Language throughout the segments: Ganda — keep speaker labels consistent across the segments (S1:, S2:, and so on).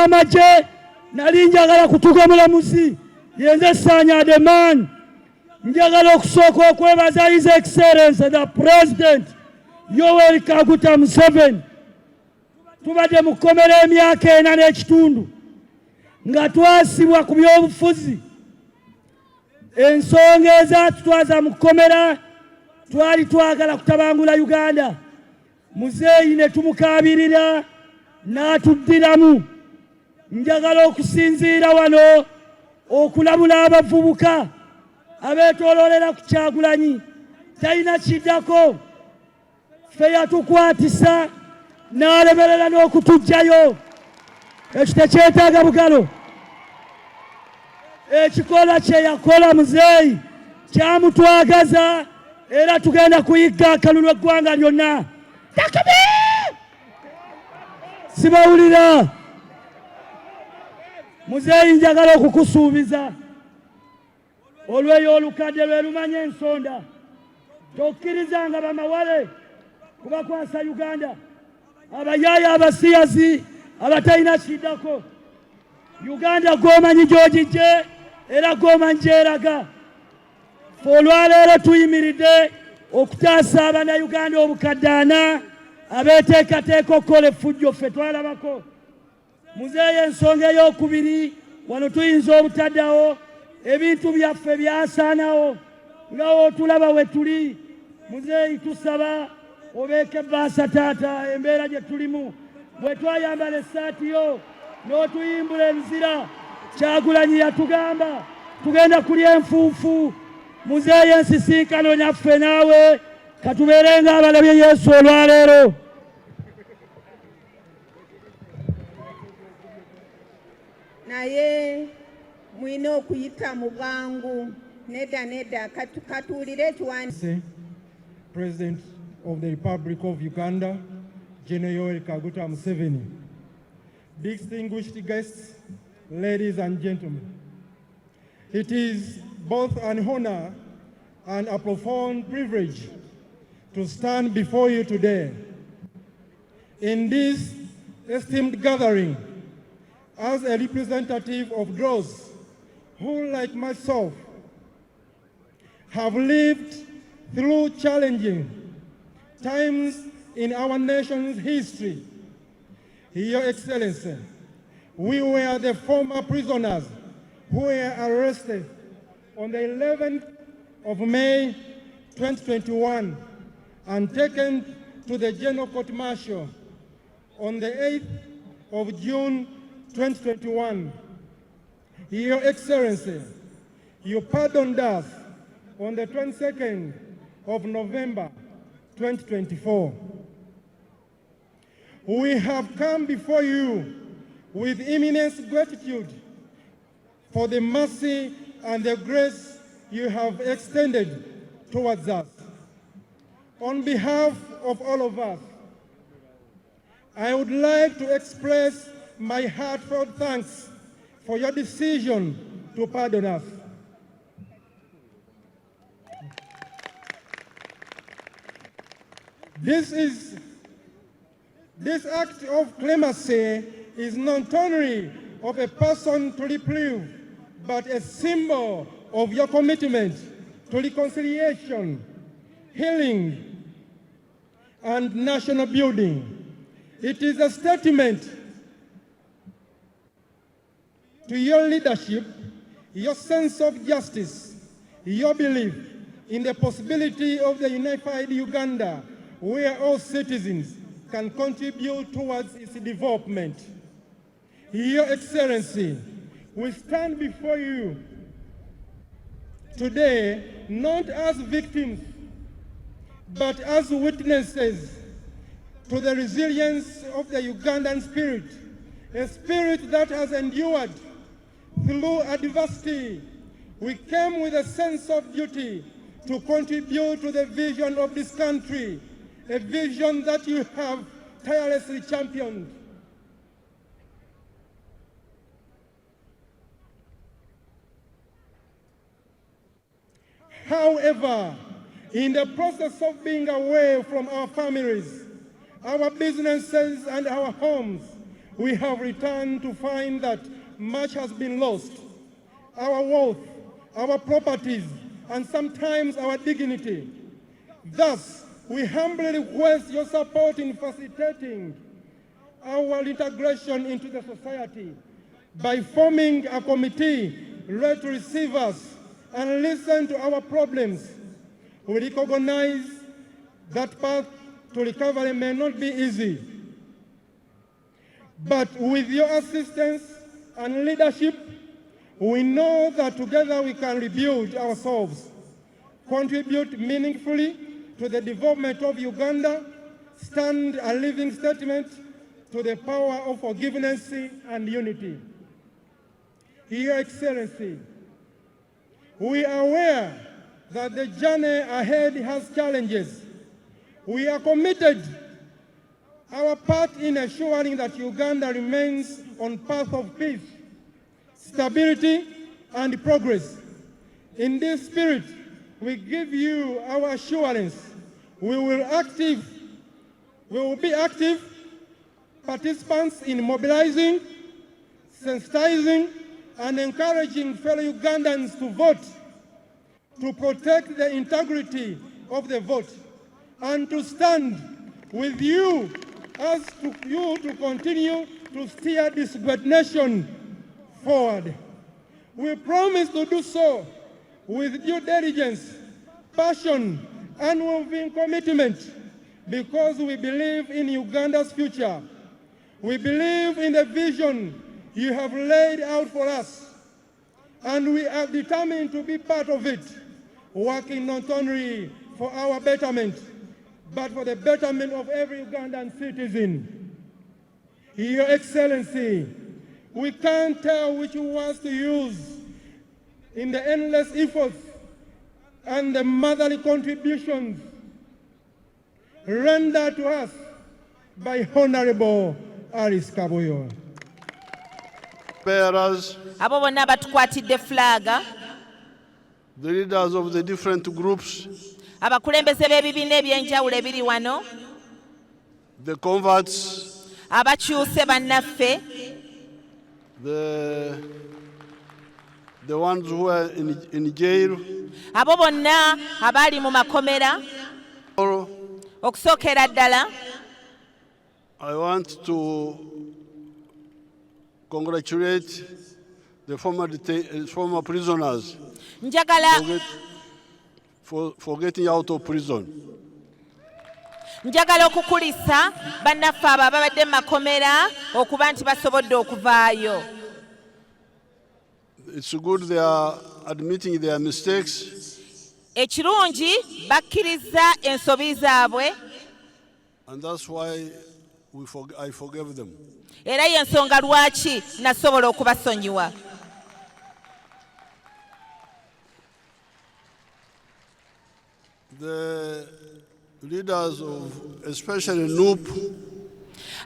S1: by'amagye nali njagala kutuga mulamuzi yenze Sanya the man. Njagala okusooka okwebaza His Excellency the President Yoweri Kaguta Museveni. Tubadde mu kkomera emyaka 4 n'ekitundu nga twasibwa ku by'obufuzi. Ensonga ezatutwaza mu kkomera twali twagala kutabangula Uganda. Muzeeyi ne tumukaabirira n'atuddiramu. Njagala okusinziira wano okulabula abavubuka abeetooloolera ku Kyagulanyi. Talina kiddako, ffe yatukwatisa n'alemerera n'okutugjayo. Ekyo tekyetaaga bugalo. Ekikola kye yakola Muzeeyi kyamutwagaza era tugenda kuyigga akalulu eggwanga lyonna. Takbir! Sibawulira. Muzeeyi njagala okukusuubiza olweyo olukadde lwe lumanya ensonda. Tokkirizanga bamawale kubakwasa Uganda, abayaaya abasiyazi abatalina kiddako. Uganda gwomanyi gy'ogijje era gwomanyi gy'eraga. Ffe olwaleero tuyimiridde okutaasa Abannayuganda obukadde 4 abeeteekateeka okukola effujjo ffe twalabako. Muzeeyi ensonga ey'okubiri wano tuyinza obutaddawo ebintu byaffe byasaanawo nga otulaba we tuli. Muzeeyi tusaba obeeke ebbaasa taata embeera gye tulimu. Bwe twayambala essaati yo n'otuyimbula ebizira Kyagulanyi yatugamba tugenda kulya enfuufu. Muzeeyi ensisinkano nyaffe naawe katubeerenga abalabye Yesu olwaleero.
S2: Naye mwina okuyita mu bwangu. Nedda katuulire ekiwandiiko.
S3: President of the Republic of Uganda, General Yoweri Kaguta Museveni. Distinguished guests, ladies and gentlemen, it is both an honor and a profound privilege to stand before you today in this esteemed gathering as a representative of those who, like myself, have lived through challenging times in our nation's history. Your Excellency, we were the former prisoners who were arrested on the 11th of May 2021 and taken to the General Court Martial on the 8th of June 2021. Your Excellency, you pardoned us on the 22nd of November 2024. We have come before you with immense gratitude for the mercy and the grace you have extended towards us. On behalf of all of us, I would like to express my heartfelt thanks for your decision to pardon us. This act of clemency is not only of a person to reprieve, but a symbol of your commitment to reconciliation, healing, and national building. It is a statement to your leadership, your sense of justice, your belief in the possibility of the unified Uganda, where all citizens can contribute towards its development. Your Excellency, we stand before you today not as victims, but as witnesses to the resilience of the Ugandan spirit, a spirit that has endured through adversity. We came with a sense of duty to contribute to the vision of this country, a vision that you have tirelessly championed. However, in the process of being away from our families, our businesses and our homes, we have returned to find that much has been lost. Our wealth, our properties, and sometimes our dignity. Thus, we humbly request your support in facilitating our integration into the society by forming a committee ready to receive us and listen to our problems. We recognize that path to recovery may not be easy, but with your assistance and leadership, we know that together we can rebuild ourselves, contribute meaningfully to the development of Uganda, stand a living statement to the power of forgiveness and unity. Your Excellency, we are aware that the journey ahead has challenges. We are committed our part in ensuring that Uganda remains on path of peace, stability, and progress. In this spirit, we give you our assurance we will be active participants in mobilizing, sensitizing, and encouraging fellow Ugandans to vote, to protect the integrity of the vote, and to stand with you as you to continue to steer this great nation forward. We promise to do so with due diligence, passion, and unwavering commitment, because we believe in Uganda's future. We believe in the vision you have laid out for us, and we are determined to be part of it, working not only for our betterment, but for the betterment of every Ugandan citizen. Your Excellency, we can't tell which words to use in the endless efforts and the motherly contributions rendered to us by Honorable Alice Kabuyo.
S4: Bearers,
S5: abo bonna batukwatidde flaga,
S4: the leaders of the different groups,
S5: abakulembeze b'ebibiina ebyenjawulo ebiri wano,
S4: the converts,
S5: abakyuse bannaffe,
S4: the ones who are in jail,
S5: abo bonna abali mu makomera. Okusookera ddala,
S4: I want to congratulate the former prisoners
S5: njagala
S4: for getting out of prison.
S5: njagala okukulisa bannaffe abo ababadde mu makomera okuba nti basobodde okuvaayo.
S4: It's good they are admitting their mistakes.
S5: Ekirungi bakkiriza ensobi zaabwe,
S4: And that's why I forgave them.
S5: era y'ensonga lwaki nasobola okubasonyiwa.
S4: The leaders of especially NUP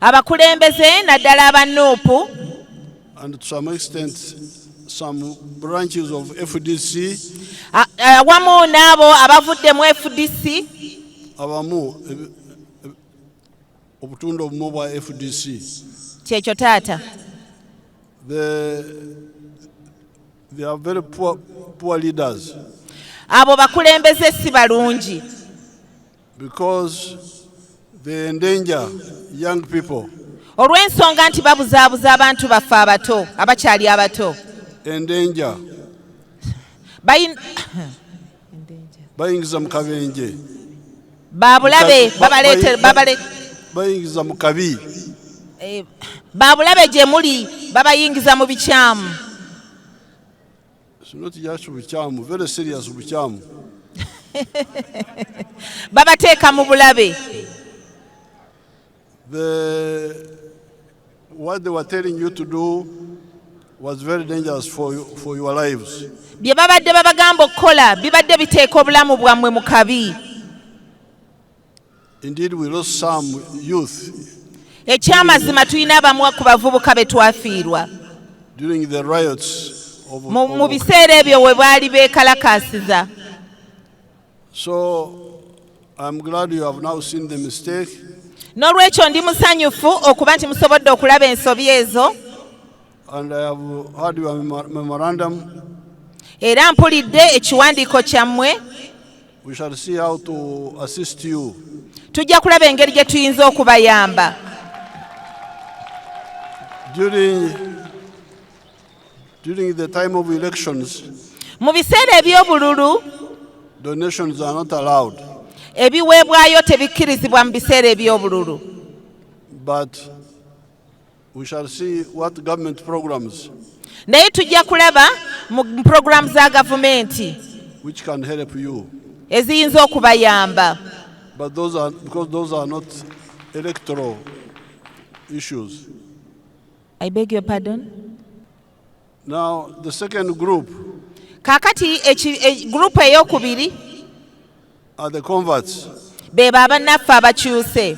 S5: Abakulembeze naddala aba NUP
S4: and to some extent some branches of FDC
S5: wamu n'abo abavudde mu FDC,
S4: abamu obutundu obumu bwa FDC.
S5: kyekyo taata,
S4: they are very poor leaders
S5: abo bakulembeze si balungi
S4: because they endanger young people,
S5: olw'ensonga nti babuzaabuza abantu baffe abato abakyali abato,
S4: endanger bayingiza mu kabenje,
S5: babulabe
S4: bayingiza mu kabi,
S5: babulabe gye muli babayingiza mu bikyamu.
S4: it's not just bukyamu, very serious bukyamu.
S5: Babateeka mu bulabe.
S4: What they were telling you to do was very dangerous for your lives.
S5: Bye babadde babagamba okukola bibadde biteeka obulamu bwammwe mu kabi.
S4: Indeed, we lost some youth
S5: Ekyamazima tulina abamu ku bavubuka be twafiirwa
S4: during the riots
S5: mu biseera ebyo we baali beekalakaasiza.
S4: So I'm glad you have now seen the mistake.
S5: N'olwekyo ndi musanyufu okuba nti musobodde okulaba ensobi ezo.
S4: And I have heard your memorandum.
S5: Era mpulidde ekiwandiiko kyammwe.
S4: We shall see how to assist you.
S5: Tujja kulaba engeri gye tuyinza okubayamba.
S4: During the time of elections,
S5: mu biseera eby'obululu
S4: donations are not allowed.
S5: Ebiweebwayo tebikkirizibwa mu biseera eby'obululu.
S4: But we shall see what government programs
S5: Naye tujja kulaba mu programu za gavumenti
S4: which can help you.
S5: eziyinza okubayamba.
S4: But because those are not electoral issues.
S5: I beg your pardon?
S4: Now, the second group
S5: Kaakati gurupu ey'okubiri
S4: are the converts.
S5: be bannaffe abakyuse.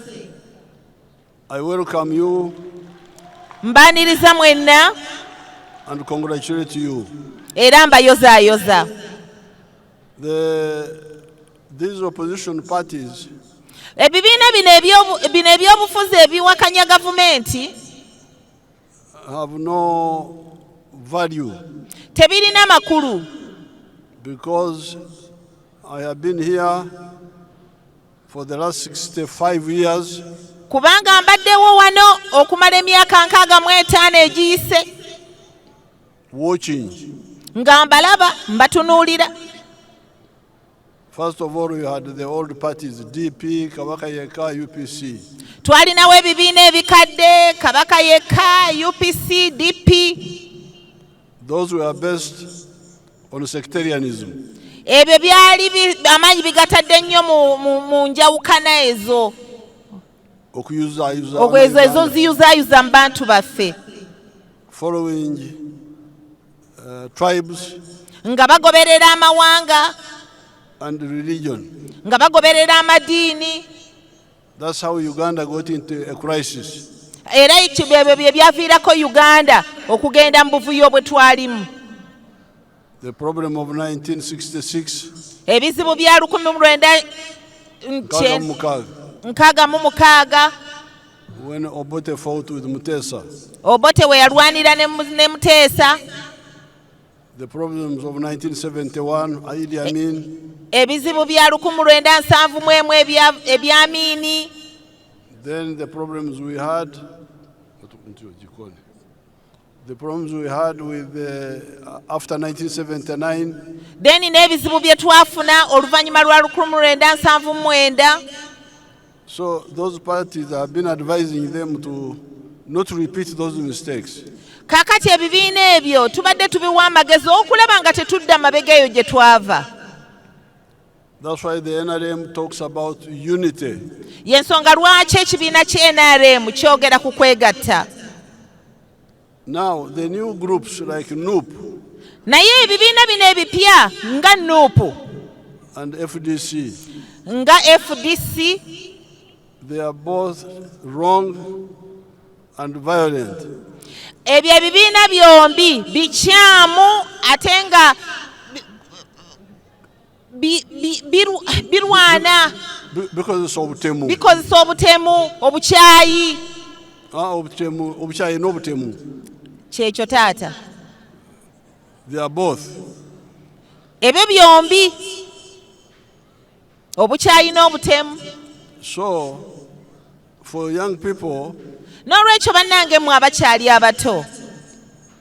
S4: I welcome you
S5: Mbaaniriza mwenna
S4: and congratulate you.
S5: era mbayozaayoza.
S4: These opposition parties
S5: Ebibiina bino ebyobufuzi ebiwakanya gavumenti
S4: have no value
S5: tebirina makulu.
S4: because I have been here for the last 65 years.
S5: Kubanga mbaddewo wano okumala emyaka 65 egiyise
S4: Watching.
S5: nga mbalaba mbatunuulira.
S4: First of all, we had the old parties, DP, Kabaka Yeka, UPC.
S5: Twalinawo ebibiina ebikadde, Kabaka Yekka, UPC, DP.
S4: Those were based on sectarianism.
S5: Ebyo byali amaanyi bigatadde ennyo mu njawukana ezo. Ezo ziyuzaayuza mu bantu baffe.
S4: Following tribes
S5: nga bagoberera amawanga
S4: and religion.
S5: nga bagoberera amadiini.
S4: That's how Uganda got into a crisis.
S5: Era ebyo bye byaviirako Uganda okugenda mu buvuyo bwe twalimu.
S4: The problem of 1966.
S5: Ebizibu bya 1966
S4: when Obote fought with Mutesa.
S5: Obote we yalwanira ne Muteesa.
S4: The problems of 1971, Idi Amin.
S5: Ebizibu bya 1971 ebya Amini.
S4: Then the problems we had with after 1979.
S5: Then n'ebizibu bye twafuna oluvannyuma lwa 1979.
S4: So those parties have been advising them to not repeat those mistakes.
S5: Kaakati ebibiina ebyo tubadde tubiwa amagezi okulaba nga tetudda mabega eyo gye twava.
S4: That's why the NRM talks about unity.
S5: Yensonga lwaki ekibiina kye NRM kyogera ku kwegatta.
S4: Now the new groups like NUP
S5: naye ebibiina bino ebipya nga NUP
S4: and FDC,
S5: nga FDC,
S4: they are both wrong and violent.
S5: Ebyo ebibiina byombi bikyamu ate nga birwana
S4: Bikozesa obutemu.
S5: bikozesa obutemu, obukyayi.
S4: Obukyayi n'obutemu.
S5: Kyekyo taata.
S4: They are both.
S5: Ebyo byombi, obukyayi n'obutemu.
S4: So for young people
S5: N'olwekyo bannange mmwe abakyali abato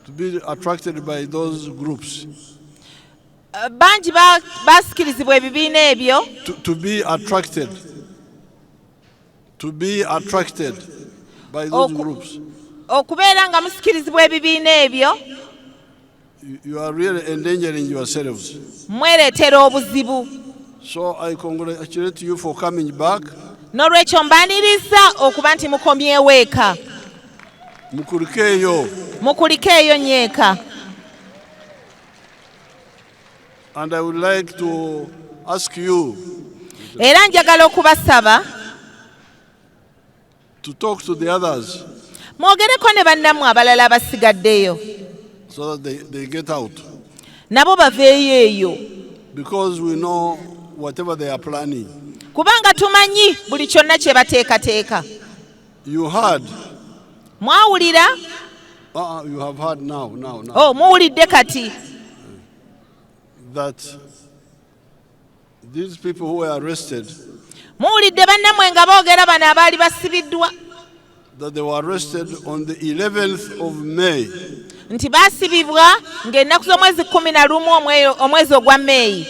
S4: to be attracted by those groups,
S5: bangi basikirizibwa ebibiina ebyo.
S4: to be attracted by those groups,
S5: okubeera nga musikirizibwa ebibiina ebyo,
S4: you are really endangering yourselves.
S5: mwereetera obuzibu.
S4: So I congratulate you for coming back.
S5: N'olwekyo mbaaniriza okuba nti mukomyewo eka. Mukulike eyo nyeeka.
S4: And I would like to ask you
S5: Era njagala okubasaba
S4: to talk to the others
S5: mwogereko ne bannammwe abalala abasigaddeyo
S4: so that they get out.
S5: Nabo baveeyo eyo.
S4: Because we know whatever they are planning,
S5: kubanga tumanyi buli kyonna kye bateekateeka.
S4: You heard.
S5: Mwawulira?
S4: You have heard now.
S5: Oh, muwulidde kati.
S4: That these people who were arrested,
S5: muwulidde bannammwe nga boogera bano abaali basibiddwa.
S4: That they were arrested on the 11th of May.
S5: Nti baasibibwa ng'ennaku z'omwezi 11 omwezi ogwa May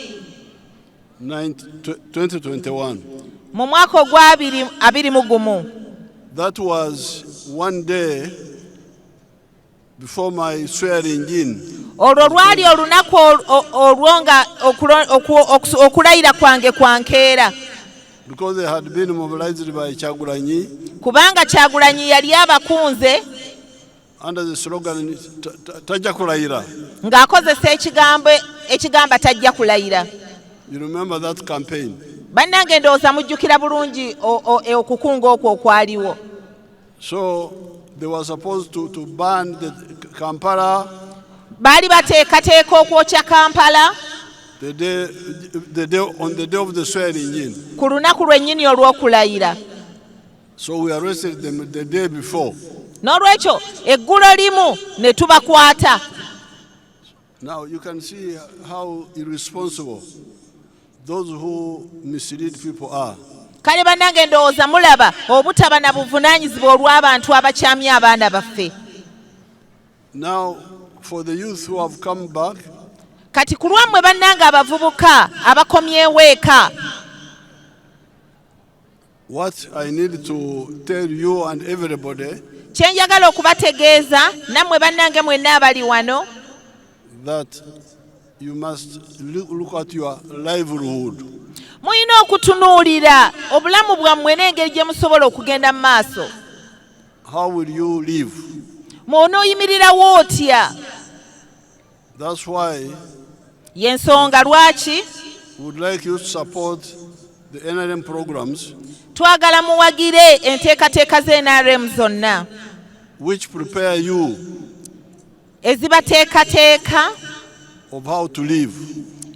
S4: 2021.
S5: mu mwaka ogwa 2021.
S4: That was one day before my swearing in.
S5: Olwo lwali olunaku olwo nga okulayira kwange kwankeera.
S4: Because they had been mobilized by Kyagulanyi.
S5: Kubanga Kyagulanyi yali abakunze
S4: under the slogan tajja kulayira.
S5: Ng'akozesa ekigamba tajja kulayira.
S4: You remember that campaign?
S5: Bannange ndowooza mujjukira bulungi okukunga okwo okwaliwo.
S4: So they were supposed to ban the Kampala.
S5: Baali bateekateeka okwokya Kampala
S4: on the day of the swearing in.
S5: Ku lunaku lwennyini olw'okulayira.
S4: So we arrested them the day before.
S5: N'olwekyo eggulo limu ne tubakwata.
S4: Now you can see how irresponsible those who mislead people are.
S5: Kale bannange ndowooza mulaba obutaba na buvunaanyizibwa olw'abantu abakyamya abaana baffe.
S4: Now for the youth who have come back,
S5: kati ku lwammwe bannange abavubuka abakomyewo eka,
S4: what I need to tell you and everybody,
S5: kye njagala okubategeeza nammwe bannange mwenna abali wano,
S4: that you must look at your livelihood.
S5: Muyina okutunuulira obulamu bwammwe n'engeri gye musobola okugenda mu maaso.
S4: How will you live?
S5: Mw'onooyimirirawo otya?
S4: That's why
S5: Y'ensonga lwaki
S4: we would like you to support the NRM programs
S5: twagala muwagire enteekateeka z'NRM zonna
S4: which prepare you
S5: ezibateekateeka
S4: of how to live.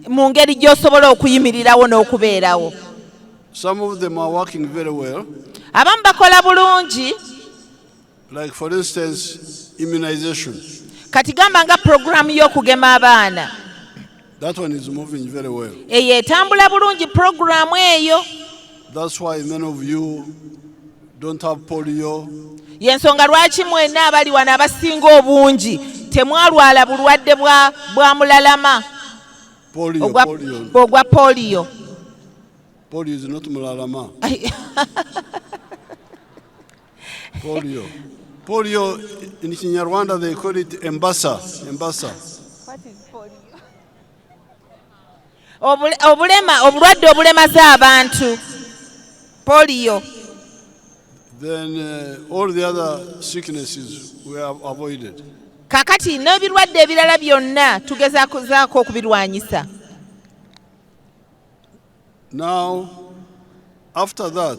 S5: mu ngeri gy'osobola okuyimirirawo n'okubeerawo.
S4: Some of them are working very well.
S5: Abamu bakola bulungi.
S4: Like for instance, immunization.
S5: Kati gamba nga programu y'okugema abaana.
S4: That one is moving very well.
S5: Eyo etambula bulungi programu eyo.
S4: That's why many of you don't have polio.
S5: Y'ensonga lwaki mwenna abali wano abasinga obungi temwalwala bulwadde bwa mulalama. Ogwa polio.
S4: Polio is not mulalama. Polio in Kinyarwanda they call it embasa.
S5: What is polio? Obulwadde obulemaza abantu. Polio.
S4: Then all the other sicknesses were avoided.
S5: Kakati n'ebirwadde ebirala byonna tugezaako okubirwanyisa.
S4: Now, after that,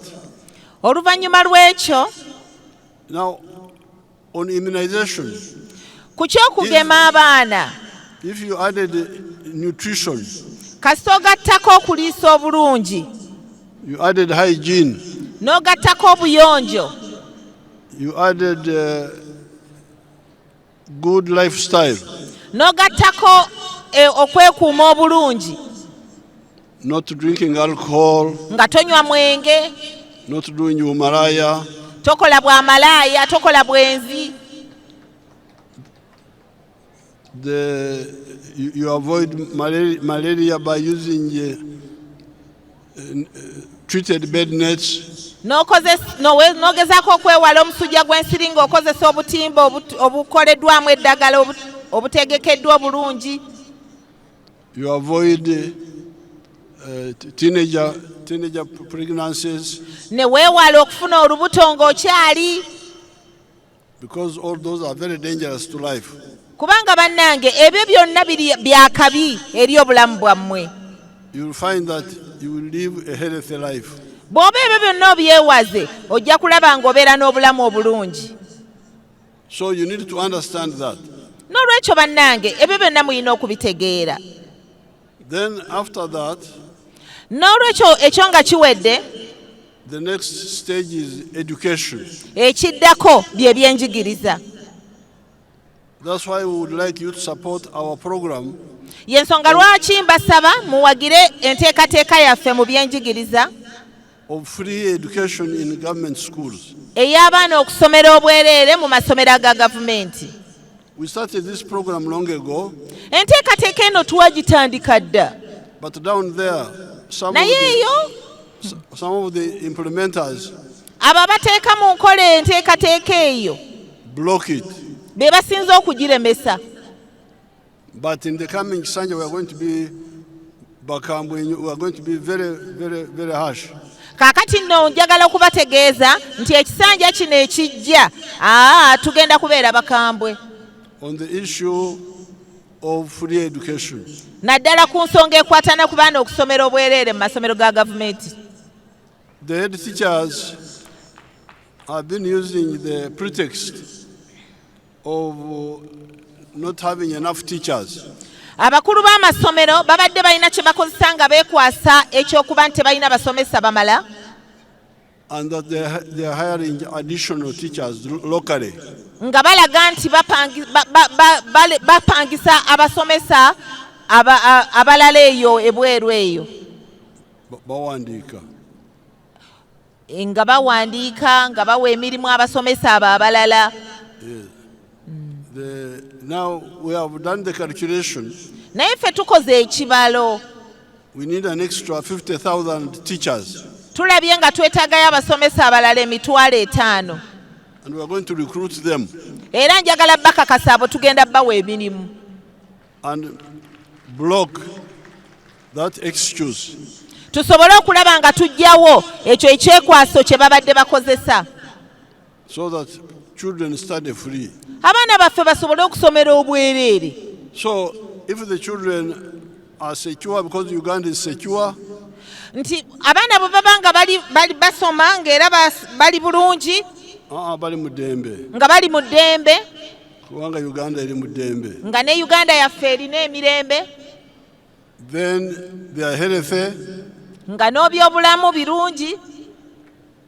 S5: oluvannyuma lw'ekyo,
S4: now on immunization,
S5: ku ky'okugema abaana,
S4: if you added nutrition,
S5: kasita ogattako okuliisa obulungi,
S4: you added hygiene,
S5: n'ogattako obuyonjo,
S4: you added good lifestyle,
S5: n'ogattako okwekuuma obulungi,
S4: not drinking alcohol,
S5: nga tonywa mwenge,
S4: not doing umaraya,
S5: tokola bwa malaaya, tokola bwenzi,
S4: you avoid malaria by using treated bed nets.
S5: N'ogezaako okwewala omusujja gw'ensiri ng'okozesa obutimba obukoleddwamu eddagala obutegekeddwa obulungi.
S4: You avoid teenager pregnancies.
S5: Ne weewala okufuna olubuto ng'okyali.
S4: Because all those are very dangerous to life.
S5: Kubanga bannange ebyo byonna bya kabi eri obulamu bwammwe.
S4: You will find that you will live a healthy life.
S5: Bw'oba ebyo byonna obyewaze ojja kulaba ng'obeera n'obulamu obulungi.
S4: So you need to understand that.
S5: N'olwekyo bannange ebyo byonna mulina okubitegeera.
S4: Then after that,
S5: n'olwekyo ekyo nga kiwedde,
S4: the next stage is education.
S5: ekiddako by'ebyenjigiriza.
S4: That's why we would like you to support our program
S5: Y'ensonga lwaki mbasaba muwagire enteekateeka yaffe mu byenjigiriza
S4: of free education in government schools.
S5: ey'abaana okusomera obwereere mu masomero aga gavumenti.
S4: We started this program long ago,
S5: Enteekateeka eno twagitandika dda,
S4: but down there, some
S5: naye eyo
S4: of the implementers
S5: abo abateeka mu nkola enteekateeka eyo
S4: block it.
S5: be basinza okugiremesa.
S4: But in the coming Sanja, we are going to be Bakambwe, we are going to be very, very, very harsh.
S5: Kaakati nno njagala okubategeeza nti ekisanja kino ekijja tugenda kubeera bakambwe
S4: On the issue of free education.
S5: naddala ku nsonga ekwatana ku baana okusomera obwereere mu masomero ga gavumenti.
S4: The head teachers have been using the pretext of not having enough teachers.
S5: Abakulu b'amasomero babadde balina kye bakozesa nga beekwasa ekyokuba nti tebalina basomesa bamala,
S4: And that they are hiring additional teachers locally.
S5: nga balaga nti bapangisa abasomesa abalala eyo ebweru eyo,
S4: Bawandika.
S5: nga bawandiika nga bawa emirimu abasomesa abo abalala.
S4: Now we have done the calculation.
S5: Naye ffe tukoze ekibalo,
S4: We need an extra 50,000 teachers.
S5: tulabye nga twetaagayo abasomesa abalala 50,000,
S4: And we are going to recruit them
S5: era njagala bakakasa abo tugenda bawa emirimu
S4: and block that excuse.
S5: tusobole okulaba nga tujjawo ekyo ekyekwaso kye babadde bakozesa,
S4: So that children study free.
S5: abaana baffe basobole okusomera obwereere.
S4: So if the children are secure because Uganda is secure,
S5: Nti abaana bwe baba nga bali basoma ng'era bali bulungi,
S4: bali mudembe.
S5: nga bali mu ddembe,
S4: Kubanga Uganda eri mudembe.
S5: nga ne Uganda yaffe erina emirembe,
S4: Then they are healthy
S5: nga n'obyobulamu birungi,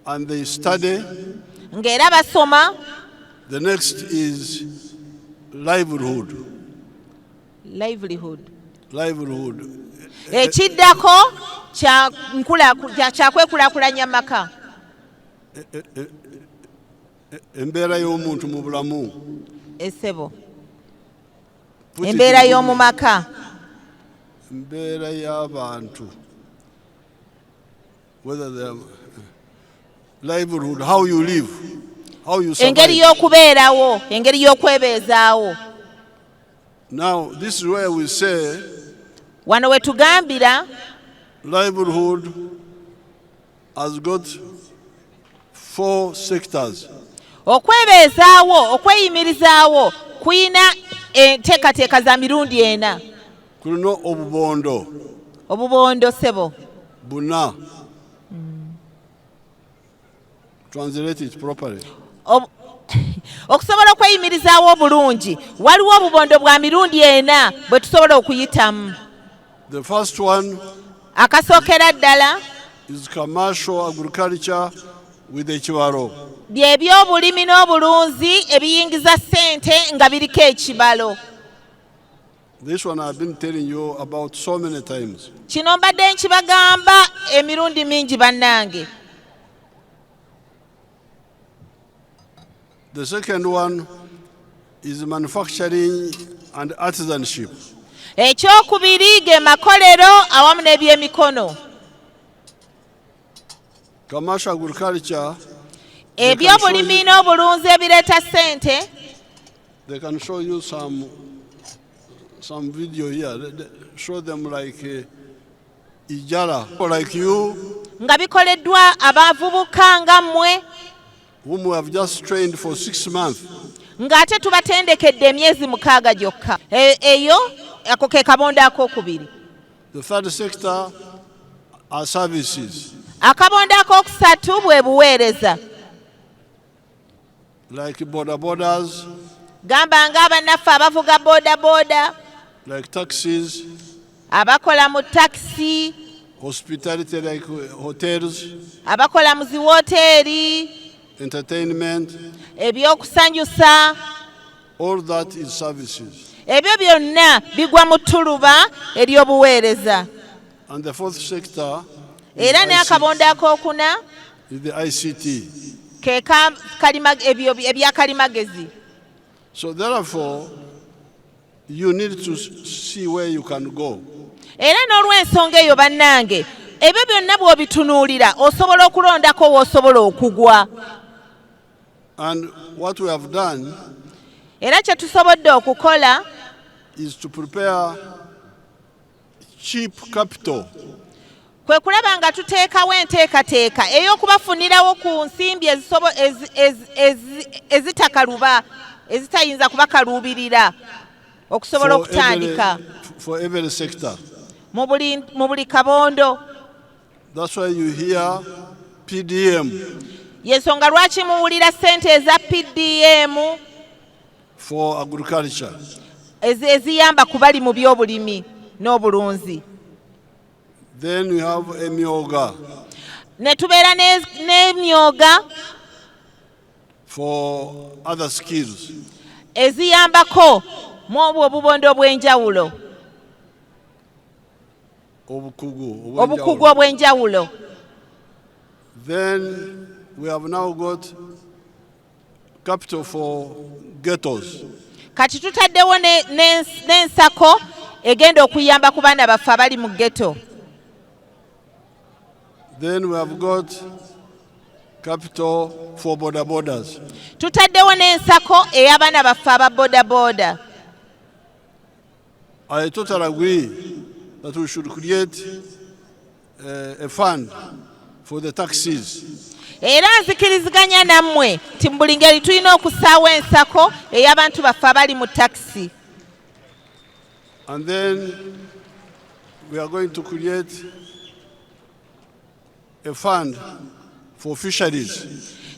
S4: and they study.
S5: ng'era basoma.
S4: The next is livelihood.
S5: Livelihood. Ekiddako kyakwekulaakulanya maka.
S4: Embeera y'omuntu mu bulamu.
S5: Essebo. Embeera y'omu maka.
S4: Embeera y'abantu. Whether they are livelihood, how you live, how you survive.
S5: Engeri y'okubeerawo, engeri y'okwebeezaawo.
S4: Now, this is where we say
S5: Wano we tugambira
S4: livelihood has got 4 sectors.
S5: okwebeezaawo, okweyimirizaawo kuyina enteekateeka za mirundi ena.
S4: Kulina obubondo.
S5: Obubondo ssebo.
S4: Buna. Translate it properly.
S5: Okusobola okweyimirizaawo obulungi waliwo obubondo bwa mirundi ena bwe tusobola okuyitamu.
S4: The first one
S5: Akasookera ddala
S4: is commercial agriculture with ekibalo.
S5: by'ebyobulimi n'obulunzi ebiyingiza ssente nga biriko ekibalo.
S4: This one I've been telling you about so many times.
S5: Kino mbadde nkibagamba emirundi mingi bannange.
S4: The second one is manufacturing and artisanship.
S5: Ekyokubiri ge makolero awamu n'ebyemikono.
S4: Commercial agriculture,
S5: Ebyobulimi n'obulunzi ebireeta ssente.
S4: they can show you some video here. They show them like Ijara, like you,
S5: Nga bikoleddwa abavubuka nga mmwe,
S4: whom we have just trained for 6 months.
S5: ng'ate tubatendekedde emyezi 6 gyokka. Eyo ako ke kabondo akokubiri.
S4: The third sector are services.
S5: Akabondo akokusatu bwe buweereza.
S4: Like border borders,
S5: Gamba ng'abannaffe abavuga booda booda,
S4: like taxis,
S5: abakola mu takisi,
S4: hospitality like hotels,
S5: abakola mu ziwoteeri,
S4: entertainment,
S5: ebyokusanyusa,
S4: all that is services.
S5: ebyo byonna bigwa mu ttuluba ery'obuweereza.
S4: And the fourth sector
S5: Era n'akabonde akookuna
S4: is the ICT.
S5: ke ebya kalimagezi.
S4: So therefore, you need to see where you can go.
S5: Era n'olw'ensonga eyo bannange, ebyo byonna bw'obitunuulira osobola okulondako w'osobola okugwa.
S4: And what we have done
S5: Era kye tusobodde okukola
S4: is to prepare cheap capital
S5: kwe kulaba nga tuteekawo enteekateeka ey'okubafunirawo ku nsimbi ezitakaluba, ezitayinza kubakaluubirira okusobola okutandika
S4: for every sector.
S5: mu buli kabondo.
S4: That's why you hear PDM
S5: Yensonga lwaki muwulira ssente eza PDM
S4: for agriculture.
S5: eziyamba ku bali mu by'obulimi n'obulunzi.
S4: Then we have emyoga
S5: Ne tubeera n'emyoga
S4: for other skills.
S5: eziyambako mu obwo obubondo obw'enjawulo, obukugu obw'enjawulo.
S4: Then we have now got capital for ghettos.
S5: Kati tutaddewo n'ensako egenda okuyamba ku baana baffe abali mu ghetto.
S4: Then we have got capital for border borders.
S5: Tutaddewo n'ensako ey'abaana baffe aba bodaboda.
S4: I totally agree that we should create a fund for the taxis.
S5: Era nzikiriziganya nammwe nti mu buli ngeri tulina okusaawo ensako ey'abantu baffe abali mu takisi.
S4: And then we are going to create a fund for fisheries.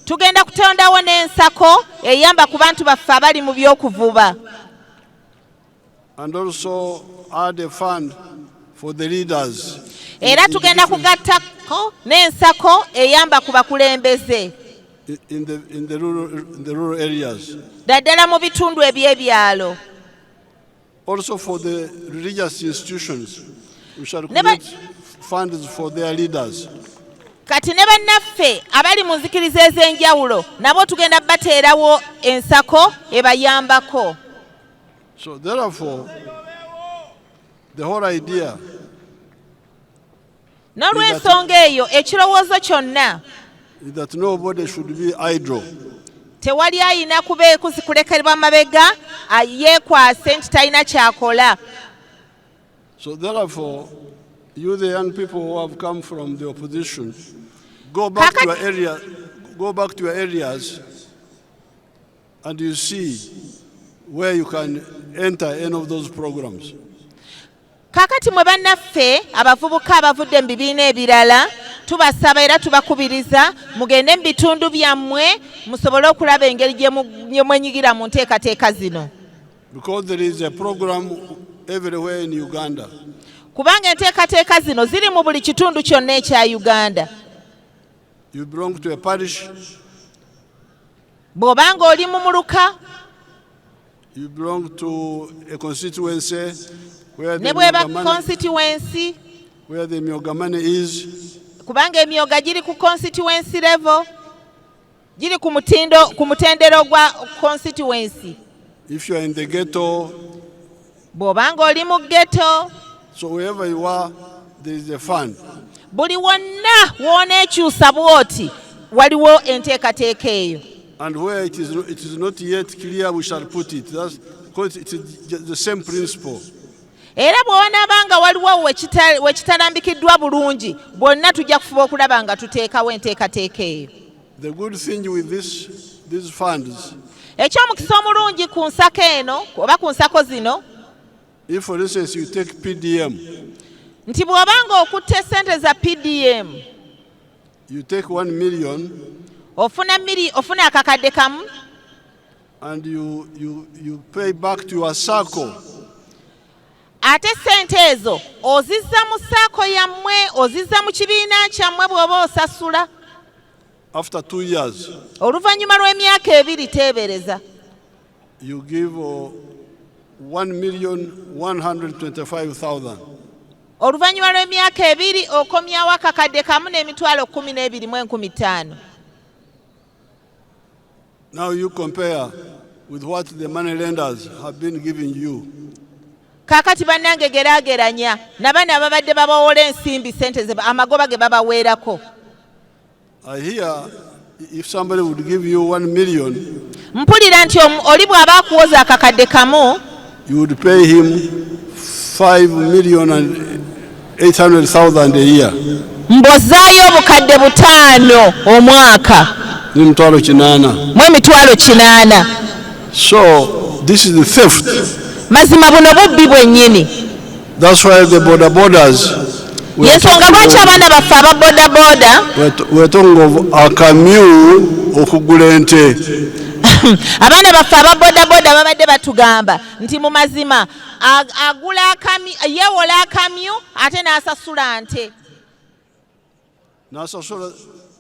S5: Tugenda kutondawo n'ensako eyamba ku bantu baffe abali mu by'okuvuba.
S4: And also add a fund for the leaders.
S5: Era tugenda kugattako n'ensako eyamba ku bakulembeze
S4: In the rural areas.
S5: ddala mu bitundu eby'ebyalo.
S4: Also for the religious institutions, we shall create funds for their leaders.
S5: Kati ne bannaffe abali mu nzikiriza ez'enjawulo nabo tugenda bateerawo ensako ebayambako.
S4: So therefore, the whole idea
S5: N'olw'ensonga eyo ekirowoozo kyonna
S4: is that nobody should be idle.
S5: tewali ayina kulekerwa mabega yeekwase nti talina kyakola.
S4: So therefore, you the young people who have come from the opposition, go back to your areas and you see where you can enter any of those programs.
S5: Kakati mwe bannaffe abavubuka abavudde mu bibiina ebirala tubasaba era tubakubiriza mugende mu bitundu byammwe musobole okulaba engeri gye mwenyigira mu nteekateeka zino.
S4: Because there is a program everywhere in Uganda.
S5: Kubanga enteekateeka zino ziri mu buli kitundu kyonna ekya Uganda.
S4: You belong to a parish.
S5: Bw'obanga oli mu muluka.
S4: You belong to a constituency where
S5: ne bweba constituency
S4: where the myoga money is.
S5: Kubanga emyoga giri ku constituency level, giri ku mutendero gwa constituency.
S4: If you are in the ghetto,
S5: bw'obanga oli mu ghetto,
S4: so wherever you are, there is a fund.
S5: Buli wonna w'oneekyusa bw'oti waliwo enteekateeka eyo.
S4: And where it is not yet clear, we shall put it. That's because it is the same principle.
S5: Era bw'onaabanga waliwo wekitalambikiddwa bulungi bwonna tujja kufuba okulaba nga tuteekawo enteekateeka eyo.
S4: The good thing with these funds,
S5: eky'omukisa omulungi ku nsako eno oba ku nsako zino,
S4: if for instance you take PDM,
S5: nti bw'obanga okutte sente za PDM,
S4: you take 1 million,
S5: ofuna akakadde kamu,
S4: and you pay back to your circle.
S5: ate ssente ezo ozizza mu ssaako yammwe ozizza mu kibiina kyammwe bw'oba osasula.
S4: After 2 years,
S5: oluvannyuma lw'emyaka 2 teebereza,
S4: you give 1,125,000.
S5: oluvannyuma lw'emyaka 2 okomyawo akakadde kamu n'emitwalo 12,500.
S4: Now you compare with what the money lenders have been giving you.
S5: Kaakati bannange geraageranya nabana ababadde babawola ensimbi ssente amagoba ge babaweerako.
S4: I hear if somebody would give you 1 million,
S5: mpulira nti oli bw'aba akuwoza akakadde kamu,
S4: you would pay him 5,800,000 a year.
S5: mbozaayo obukadde 5 omwaka
S4: Emitwalo 8.
S5: mu emitwalo 8.
S4: So this is the theft.
S5: mazima buno bubbi bwennyini.
S4: That's why the border borders.
S5: Yensonga lwaki abaana baffe ababodaboda
S4: we're talking of akamyu okugula ente.
S5: abaana baffe ababodaboda babadde batugamba nti mu mazima agula akamyu, yeewola akamyu ate n'asasula nte.
S4: N'asasula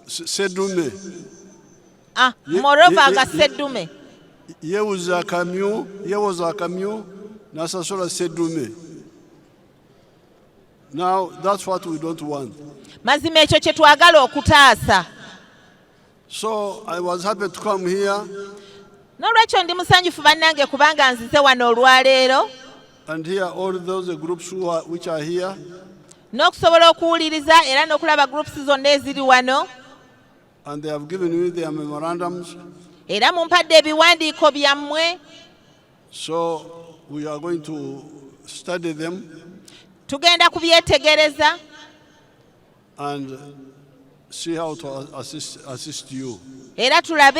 S4: seddume.
S5: Morova aga seddume.
S4: Yewoza akamyu n'asasula seddume. Now that's what we don't want.
S5: mazima ekyo kye twagala okutaasa.
S4: So I was happy to come here.
S5: N'olwekyo ndi musanyufu bannange kubanga nzize wano olwaleero
S4: And hear all those groups which are here.
S5: n'okusobola okuwuliriza era n'okulaba groups zonna eziri wano.
S4: And they have given me their memorandums.
S5: Era mumpadde ebiwandiiko byammwe.
S4: So we are going to study them.
S5: Tugenda kubyetegereza.
S4: And see how to assist you.
S5: Era tulabe